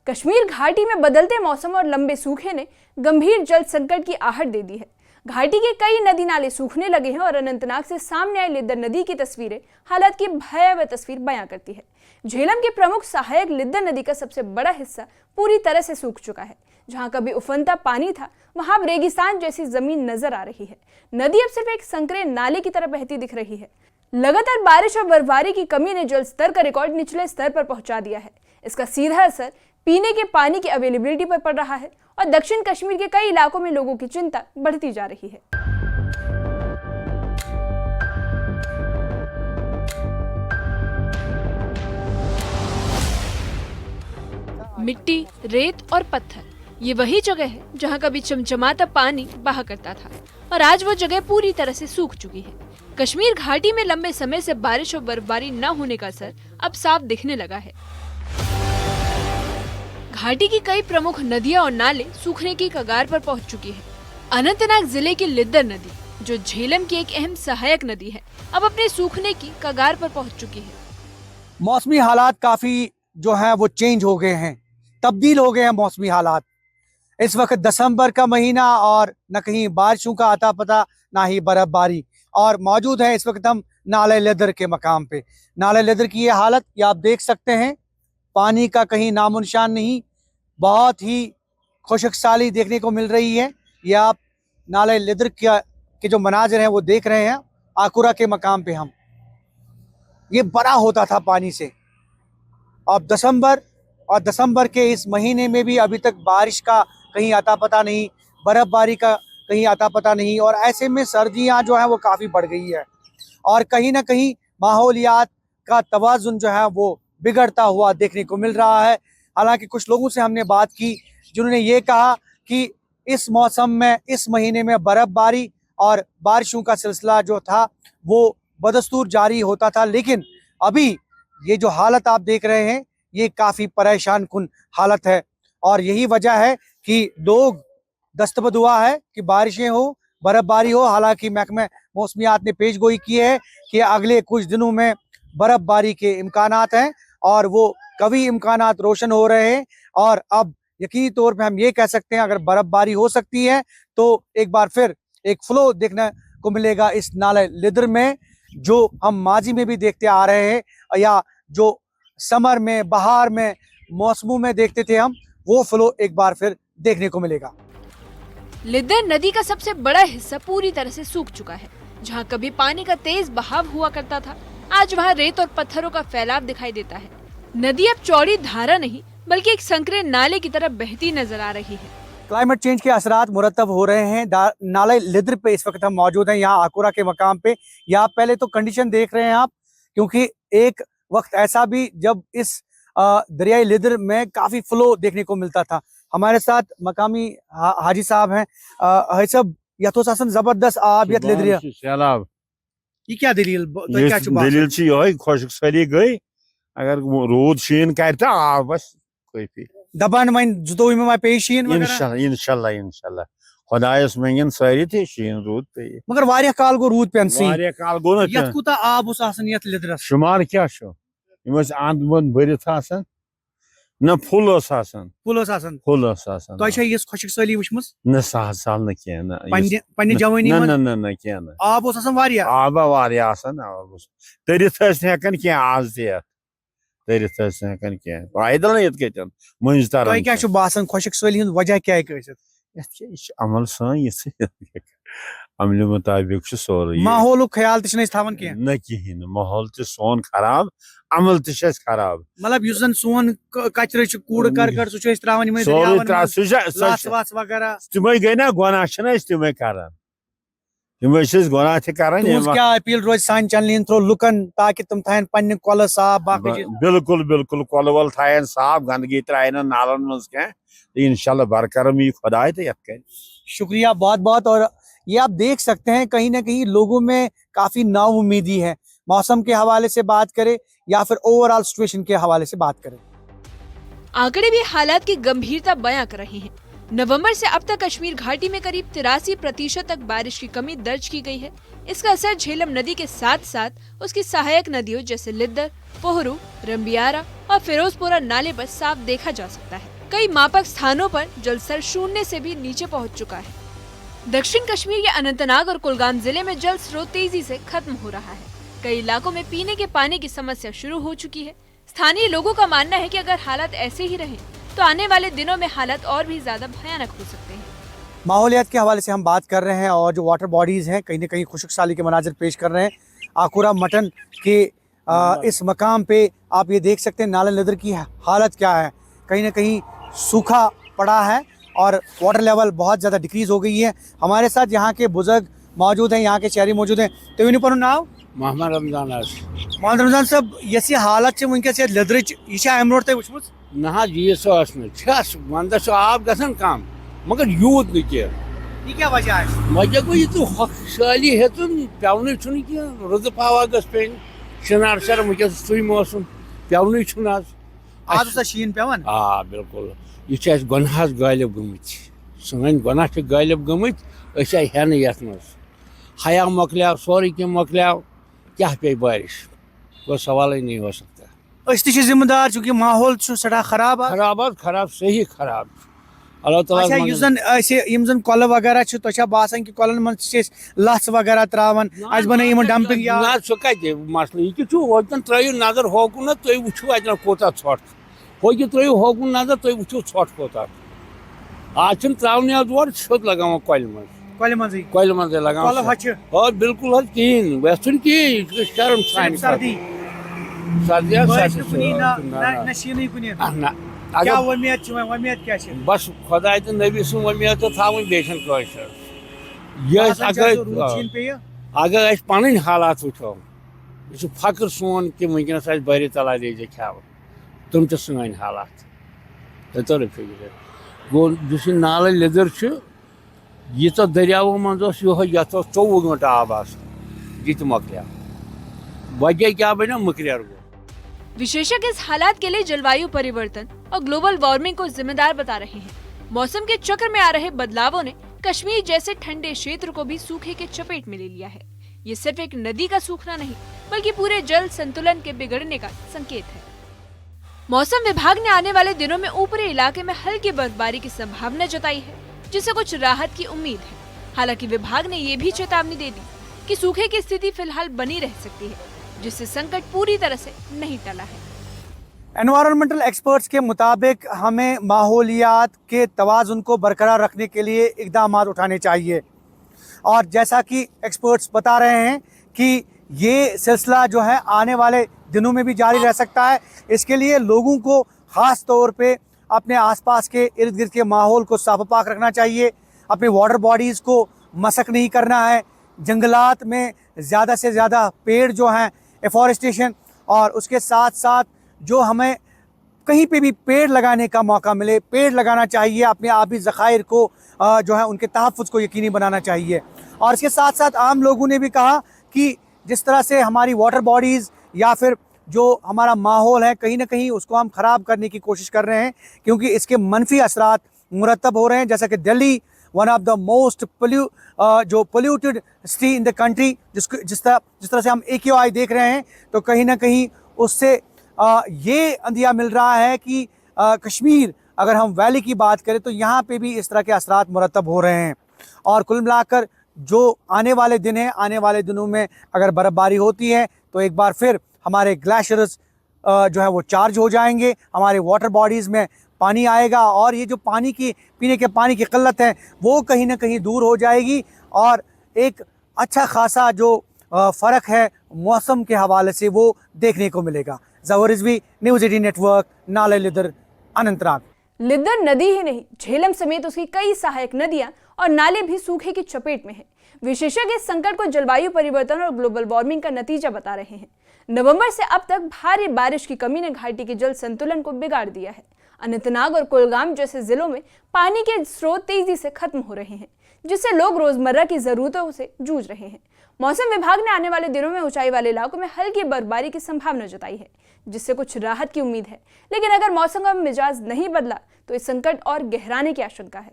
कश्मीर घाटी में बदलते मौसम और लंबे सूखे ने गंभीर जल संकट की आहट दे दी है। घाटी के कई नदी नाले सूखने लगे हैं और अनंतनाग से सामने आई लिद्दर नदी की तस्वीरें हालात की भयावह तस्वीर बयां करती है। झेलम की प्रमुख सहायक लिद्दर नदी का सबसे बड़ा हिस्सा पूरी तरह से सूख चुका है। जहां कभी उफनता पानी था, वहां अब रेगिस्तान जैसी जमीन नजर आ रही है। नदी अब सिर्फ एक संकरे नाले की तरह बहती दिख रही है। लगातार बारिश और बर्फबारी की कमी ने जल स्तर का रिकॉर्ड निचले स्तर पर पहुंचा दिया है। इसका सीधा असर पीने के पानी की अवेलेबिलिटी पर पड़ रहा है और दक्षिण कश्मीर के कई इलाकों में लोगों की चिंता बढ़ती जा रही है। मिट्टी, रेत और पत्थर, ये वही जगह है जहां कभी चमचमाता पानी बहा करता था और आज वो जगह पूरी तरह से सूख चुकी है। कश्मीर घाटी में लंबे समय से बारिश और बर्फबारी न होने का असर अब साफ दिखने लगा है। घाटी की कई प्रमुख नदियां और नाले सूखने की कगार पर पहुंच चुकी है। अनंतनाग जिले की लिद्दर नदी, जो झेलम की एक अहम सहायक नदी है, अब अपने सूखने की कगार पर पहुंच चुकी है। मौसमी हालात काफी जो है वो चेंज हो गए हैं, तब्दील हो गए हैं मौसमी हालात। इस वक्त दिसंबर का महीना और न कहीं बारिशों का आता पता, ना ही बर्फबारी। और मौजूद है इस वक्त हम नाले लिद्दर के मकाम पे। नाले लिद्दर की ये हालत ये आप देख सकते हैं, पानी का कहीं नामो निशान नहीं, बहुत ही खुशकसाली देखने को मिल रही है। ये आप नाले लिद्दर के जो मनाजिर हैं वो देख रहे हैं। आकुरा के मकाम पे हम, ये बड़ा होता था पानी से। अब दिसंबर के इस महीने में भी अभी तक बारिश का कहीं आता पता नहीं, बर्फबारी का कहीं आता पता नहीं, और ऐसे में सर्दियां जो है वो काफ़ी बढ़ गई है और कहीं ना कहीं माहौलियात का तवाज़ुन जो है वो बिगड़ता हुआ देखने को मिल रहा है। हालांकि कुछ लोगों से हमने बात की जिन्होंने ये कहा कि इस मौसम में, इस महीने में बर्फबारी और बारिशों का सिलसिला जो था वो बदस्तूर जारी होता था, लेकिन अभी ये जो हालत आप देख रहे हैं ये काफ़ी परेशान कुन हालत है। और यही वजह है कि लोग दस्तबद हुआ है कि बारिशें हो, बर्फबारी हो। हालांकि महकमा मौसमियात ने पेशगोई की है कि अगले कुछ दिनों में बर्फबारी के इम्कानात हैं और वो कभी इम्कानात रोशन हो रहे हैं। और अब यकीनी तौर पे हम ये कह सकते हैं अगर बर्फबारी हो सकती है तो एक बार फिर एक फ्लो देखने को मिलेगा इस नाले लिद्दर में, जो हम माजी में भी देखते आ रहे हैं या जो समर में, बहार में, मौसमों में देखते थे हम, वो फ्लो एक बार फिर देखने को मिलेगा। लिद्दर नदी का सबसे बड़ा हिस्सा पूरी तरह से सूख चुका है। जहां कभी पानी का तेज बहाव हुआ करता था, आज वहां रेत और पत्थरों का फैलाव दिखाई देता है। नदी अब चौड़ी धारा नहीं बल्कि एक संकरे नाले की तरह बहती नजर आ रही है। क्लाइमेट चेंज के असरात मुरतब हो रहे हैं। नाले लिद्दर पे इस वक्त हम मौजूद हैं, यहाँ आकुरा के मकाम पे। यहाँ पहले तो कंडीशन देख रहे हैं आप, क्योंकि एक वक्त ऐसा भी जब इस दरियाई लिद्दर में काफी फ्लो देखने को मिलता था। हमारे साथ मकामी हाजी साहब हैं। हाजी साहब, यथोसासन जबरदस्त आब यथ लिद्दर सैलाब, ये क्या दलील दलील ये खुशकसाली गई। अगर रूद शीन कर आब बस काफी दबान वन जुतोवी में पेश शीन इंशाल्लाह इंशाल्लाह खुदायस मंगन सारी थे शीन रूद पे, मगर वारिया काल गो रूद पेन सी वारिया काल गो न यथ कुता आब उस आसन यथ लिद्दरस शुमार क्या छो इमस आंद बंद भरित आसन न फुल आसन तो अच्छा ये खुशकसाली वचमस न साल न के न पन्ने जवानी न न न के न आब उस आसन वारिया आब वारिया आसन आब तरित हकन के आज दिया तरित हकन के पैदल न यत के मंज तार तो क्या छु बासन खुशकसाली हुन वजह क्या है अमल सन ये अमल मुताबिक सोरे माहौल ख्याल तछ थावन के न कहीं माहौल तो सोन खराब, अमल तो खराब। मतलब युस जन सोन कचरे कूड़ कर सु त्रावन वगैरह तमें गई ना गुनाह तमें कर गुनाह क्या अपील रोज सान चैनल थ्रो लुकन ताकि तुम थान पन्ने कल साफ बाकी बिल्कुल बिल्कुल कल वल थान साफ, गंदगी त्रायन नालन मज कह इंशाल्लाह बरकरम यी खुदाए तो यत कर। शुक्रिया बहुत बहुत। और ये आप देख सकते हैं कहीं ना कहीं लोगों में काफी नाउम्मीदी है, मौसम के हवाले से बात करें या फिर ओवरऑल सिचुएशन के हवाले से बात करें। आंकड़े भी हालात की गंभीरता बयां कर रहे हैं। नवंबर से अब तक कश्मीर घाटी में करीब 83% तक बारिश की कमी दर्ज की गई है। इसका असर झेलम नदी के साथ साथ उसकी सहायक नदियों जैसे लिद्दर, पोहरू, रंबियारा और फिरोजपुरा नाले पर साफ देखा जा सकता है। कई मापक स्थानों पर जलस्तर शून्य से भी नीचे पहुंच चुका है। दक्षिण कश्मीर के अनंतनाग और कुलगाम जिले में जल स्रोत तेजी से खत्म हो रहा है। कई इलाकों में पीने के पानी की समस्या शुरू हो चुकी है। स्थानीय लोगों का मानना है कि अगर हालात ऐसे ही रहे तो आने वाले दिनों में हालात और भी ज्यादा भयानक हो सकते हैं। माहौलियात के हवाले से हम बात कर रहे हैं और जो वाटर बॉडीज़ हैं कहीं ना कहीं खुशक साली के मनाजिर पेश कर रहे हैं। आकुरा मटन के इस मकाम पे आप ये देख सकते हैं नाला लिद्दर की हालत क्या है। कहीं ना कहीं सूखा पड़ा है और वाटर लेवल बहुत ज़्यादा डिक्रीज़ हो गई है। हमारे साथ यहाँ के बुजुर्ग मौजूद हैं, यहाँ के शहरी मौजूद हैं। तो इन पर नाव मोहम्मद रमजान मोहम्मद रमजान साहब यस हालत वनकस लिद्दर यह अम ब्रो तुम वुचमुत ना यीस वंदस आब गसन कम मगर यूत न ये क्या वजह है? वजह गो यह साली हेतुन पेवन कह रुद हवा गस पे शनार शर वस सु मौसम पेवन आज शीन पेवन आ बिल्कुल यह गुनहस गालिब गमित सन गुनाह गालिब गमित हेन यथ मज हया मकलियाव सोरे कह मकलियाव क्या पे बारिश वो सवाल ही नहीं हो सकता। जिम्मेदार चूंकि माहौल सड़ा खराब खराब सही खराब अल्लाह ताला यम कल वगैरह तो बासान कि कलन मन लस वगैरह त्रावन बन डंपिंग ना सह कत मसल यह होकन त्रो नजर होकुन तुम वो अतन कोता ोट होकि त्रो होकुन नजर तुम वो ोट कोता आज त्रावन और सोद लगान कल मज लगान बिल्कुल कहें वैसन कहें शर्म सर्दी बस खुदा तो नबी सुन वमीद तो थी बेन अगर पन हालात वो यह फकर सोन कि वनस बरी तला रेजे खाव तुम तो सन हालात तर फिक्र गो नाल लिद्दर यीत दरियावो मज ये 24 घंटा आब यह मकलिया वजह क्या बना मुकरर गो। विशेषज्ञ इस हालात के लिए जलवायु परिवर्तन और ग्लोबल वार्मिंग को जिम्मेदार बता रहे हैं। मौसम के चक्र में आ रहे बदलावों ने कश्मीर जैसे ठंडे क्षेत्र को भी सूखे के चपेट में ले लिया है। ये सिर्फ एक नदी का सूखना नहीं बल्कि पूरे जल संतुलन के बिगड़ने का संकेत है। मौसम विभाग ने आने वाले दिनों में ऊपरी इलाके में हल्की बर्फबारी की संभावना जताई है, जिससे कुछ राहत की उम्मीद है। हालांकि विभाग ने ये भी चेतावनी दे दी कि सूखे की स्थिति फिलहाल बनी रह सकती है, जिससे संकट पूरी तरह से नहीं टला है। एनवायरमेंटल एक्सपर्ट्स के मुताबिक हमें माहौलियात के तवाज़ुन को बरकरार रखने के लिए इक़दाम उठाने चाहिए और जैसा कि एक्सपर्ट्स बता रहे हैं कि ये सिलसिला जो है आने वाले दिनों में भी जारी रह सकता है। इसके लिए लोगों को ख़ास तौर पे अपने आसपास के इर्द गिर्द के माहौल को साफ पाक रखना चाहिए, अपने वाटर बॉडीज़ को मशक नहीं करना है, जंगलात में ज़्यादा से ज़्यादा पेड़ जो हैं एफॉरेस्टेशन और उसके साथ साथ जो हमें कहीं पे भी पेड़ लगाने का मौका मिले पेड़ लगाना चाहिए। अपने आबी ज़खायर को जो है उनके तहफ़्फ़ुज़ को यकीनी बनाना चाहिए। और इसके साथ साथ आम लोगों ने भी कहा कि जिस तरह से हमारी वाटर बॉडीज़ या फिर जो हमारा माहौल है कहीं ना कहीं उसको हम ख़राब करने की कोशिश कर रहे हैं, क्योंकि इसके मनफी असरात मुरतब हो रहे हैं। जैसा कि Delhi one of the most polluted city in the country, जिस तरह से हम AQI देख रहे हैं, तो कहीं ना कहीं उससे ये अंदिया मिल रहा है कि कश्मीर, अगर हम वैली की बात करें तो यहाँ पे भी इस तरह के असरात मुरतब हो रहे हैं। और कुल मिलाकर जो आने वाले दिन हैं, आने वाले दिनों में अगर बर्फ़बारी होती है तो एक बार फिर हमारे ग्लेशियर्स जो है वो चार्ज हो जाएंगे, हमारे वाटर बॉडीज़ में पानी आएगा और ये जो पानी की पीने के पानी की किल्लत है वो कहीं ना कहीं दूर हो जाएगी और एक अच्छा खासा जो फ़र्क है मौसम के हवाले से वो देखने को मिलेगा। ज़फ़र रिज़वी, न्यूज़ 18 नेटवर्क, नाले लिद्दर, अनंतनाग। लिद्दर नदी ही नहीं, झेलम समेत उसकी कई सहायक नदियां और नाले भी सूखे की चपेट में हैं। विशेषज्ञ इस संकट को जलवायु परिवर्तन और ग्लोबल वार्मिंग का नतीजा बता रहे हैं। नवंबर से अब तक भारी बारिश की कमी ने घाटी के जल संतुलन को बिगाड़ दिया है। अनंतनाग और कुलगाम जैसे जिलों में पानी के स्रोत तेजी से खत्म हो रहे हैं, जिससे लोग रोजमर्रा की जरूरतों से जूझ रहे हैं। मौसम विभाग ने आने वाले दिनों में ऊंचाई वाले इलाकों में हल्की बर्फबारी की संभावना जताई है, जिससे कुछ राहत की उम्मीद है। लेकिन अगर मौसम का मिजाज नहीं बदला तो इस संकट और गहराने की आशंका है।